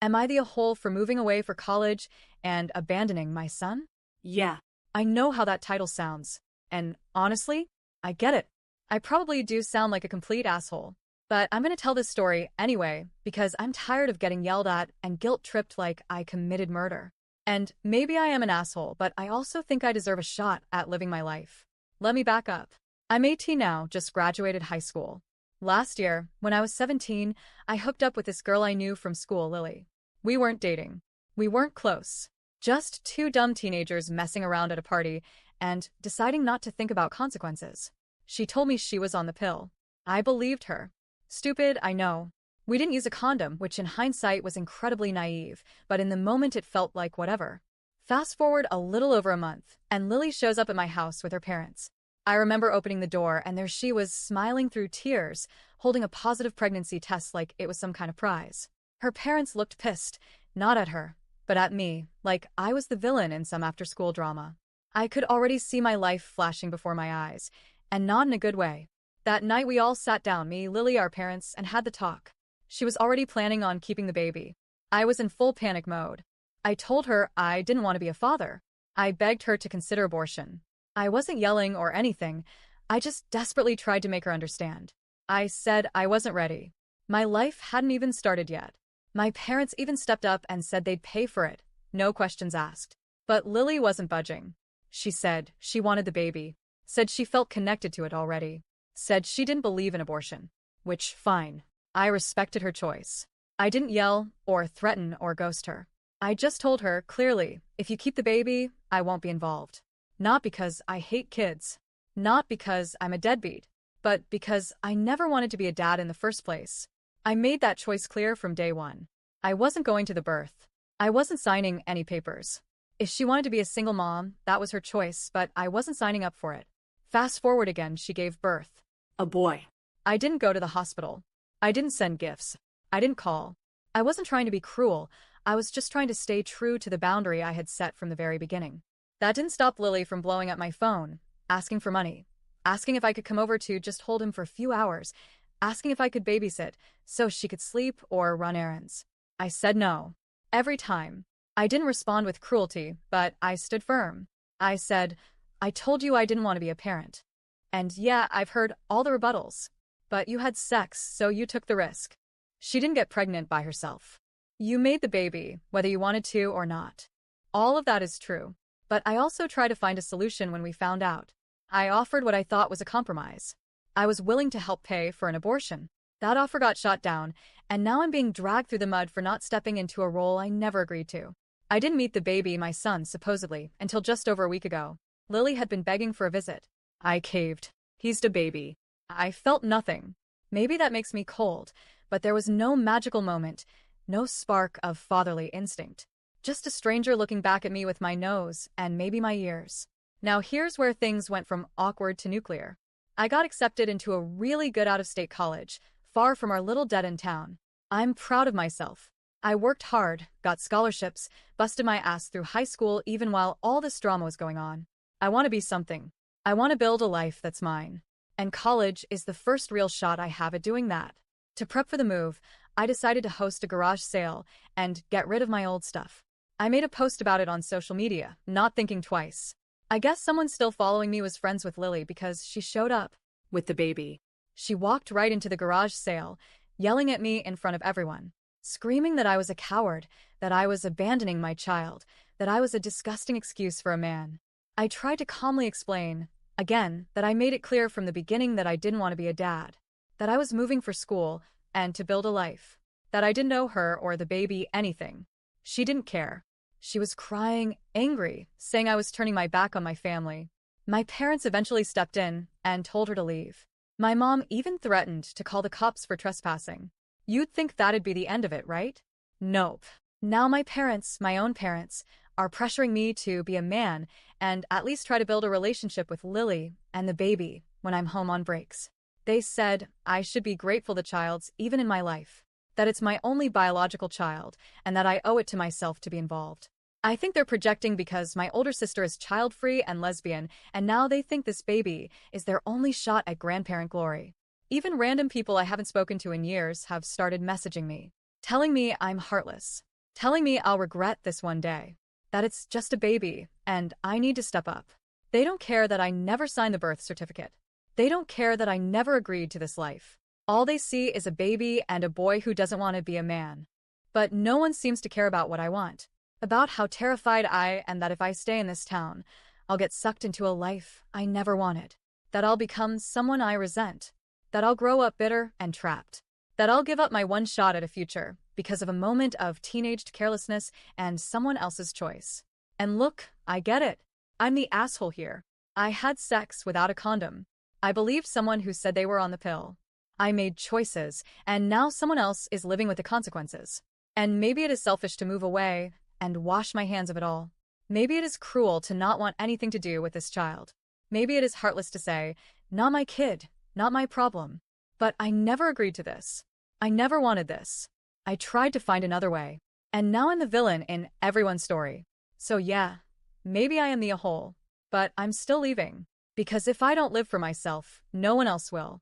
Am I the a-hole for moving away for college and abandoning my son? Yeah. I know how that title sounds. And honestly, I get it. I probably do sound like a complete asshole. But I'm gonna tell this story anyway because I'm tired of getting yelled at and guilt-tripped like I committed murder. And maybe I am an asshole, but I also think I deserve a shot at living my life. Let me back up. I'm 18 now, just graduated high school. Last year, when I was 17, I hooked up with this girl I knew from school, Lily. We weren't dating. We weren't close. Just two dumb teenagers messing around at a party and deciding not to think about consequences. She told me she was on the pill. I believed her. Stupid, I know. We didn't use a condom, which in hindsight was incredibly naive, but in the moment it felt like whatever. Fast forward a little over a month, and Lily shows up at my house with her parents. I remember opening the door, and there she was, smiling through tears, holding a positive pregnancy test like it was some kind of prize. Her parents looked pissed, not at her, but at me, like I was the villain in some after-school drama. I could already see my life flashing before my eyes, and not in a good way. That night we all sat down, me, Lily, our parents, and had the talk. She was already planning on keeping the baby. I was in full panic mode. I told her I didn't want to be a father. I begged her to consider abortion. I wasn't yelling or anything. I just desperately tried to make her understand. I said I wasn't ready. My life hadn't even started yet. My parents even stepped up and said they'd pay for it, no questions asked. But Lily wasn't budging. She said she wanted the baby, said she felt connected to it already, said she didn't believe in abortion. Which, fine. I respected her choice. I didn't yell or threaten or ghost her. I just told her clearly, if you keep the baby, I won't be involved. Not because I hate kids. Not because I'm a deadbeat. But because I never wanted to be a dad in the first place. I made that choice clear from day one. I wasn't going to the birth. I wasn't signing any papers. If she wanted to be a single mom, that was her choice, but I wasn't signing up for it. Fast forward again, she gave birth. A boy. I didn't go to the hospital. I didn't send gifts. I didn't call. I wasn't trying to be cruel. I was just trying to stay true to the boundary I had set from the very beginning. That didn't stop Lily from blowing up my phone, asking for money, asking if I could come over to just hold him for a few hours, asking if I could babysit so she could sleep or run errands. I said no. Every time. I didn't respond with cruelty, but I stood firm. I said, I told you I didn't want to be a parent. And yeah, I've heard all the rebuttals. But you had sex, so you took the risk. She didn't get pregnant by herself. You made the baby, whether you wanted to or not. All of that is true. But I also tried to find a solution when we found out. I offered what I thought was a compromise. I was willing to help pay for an abortion. That offer got shot down, and now I'm being dragged through the mud for not stepping into a role I never agreed to. I didn't meet the baby, my son, supposedly, until just over a week ago. Lily had been begging for a visit. I caved. He's the baby. I felt nothing. Maybe that makes me cold, but there was no magical moment, no spark of fatherly instinct. Just a stranger looking back at me with my nose and maybe my ears. Now here's where things went from awkward to nuclear. I got accepted into a really good out-of-state college, far from our little dead-end town. I'm proud of myself. I worked hard, got scholarships, busted my ass through high school even while all this drama was going on. I want to be something. I want to build a life that's mine. And college is the first real shot I have at doing that. To prep for the move, I decided to host a garage sale and get rid of my old stuff. I made a post about it on social media, not thinking twice. I guess someone still following me was friends with Lily because she showed up with the baby. She walked right into the garage sale, yelling at me in front of everyone, screaming that I was a coward, that I was abandoning my child, that I was a disgusting excuse for a man. I tried to calmly explain, again, that I made it clear from the beginning that I didn't want to be a dad, that I was moving for school and to build a life, that I didn't owe her or the baby anything. She didn't care. She was crying, angry, saying I was turning my back on my family. My parents eventually stepped in and told her to leave. My mom even threatened to call the cops for trespassing. You'd think that'd be the end of it, right? Nope. Now my parents, my own parents, are pressuring me to be a man and at least try to build a relationship with Lily and the baby when I'm home on breaks. They said I should be grateful the child's even in my life, that it's my only biological child, and that I owe it to myself to be involved. I think they're projecting because my older sister is child-free and lesbian, and now they think this baby is their only shot at grandparent glory. Even random people I haven't spoken to in years have started messaging me, telling me I'm heartless, telling me I'll regret this one day, that it's just a baby, and I need to step up. They don't care that I never signed the birth certificate. They don't care that I never agreed to this life. All they see is a baby and a boy who doesn't want to be a man. But no one seems to care about what I want, about how terrified I am that if I stay in this town, I'll get sucked into a life I never wanted, that I'll become someone I resent, that I'll grow up bitter and trapped, that I'll give up my one shot at a future because of a moment of teenage carelessness and someone else's choice. And look, I get it. I'm the asshole here. I had sex without a condom. I believed someone who said they were on the pill. I made choices, and now someone else is living with the consequences. And maybe it is selfish to move away and wash my hands of it all. Maybe it is cruel to not want anything to do with this child. Maybe it is heartless to say, not my kid, not my problem. But I never agreed to this. I never wanted this. I tried to find another way. And now I'm the villain in everyone's story. So yeah, maybe I am the a-hole. But I'm still leaving. Because if I don't live for myself, no one else will.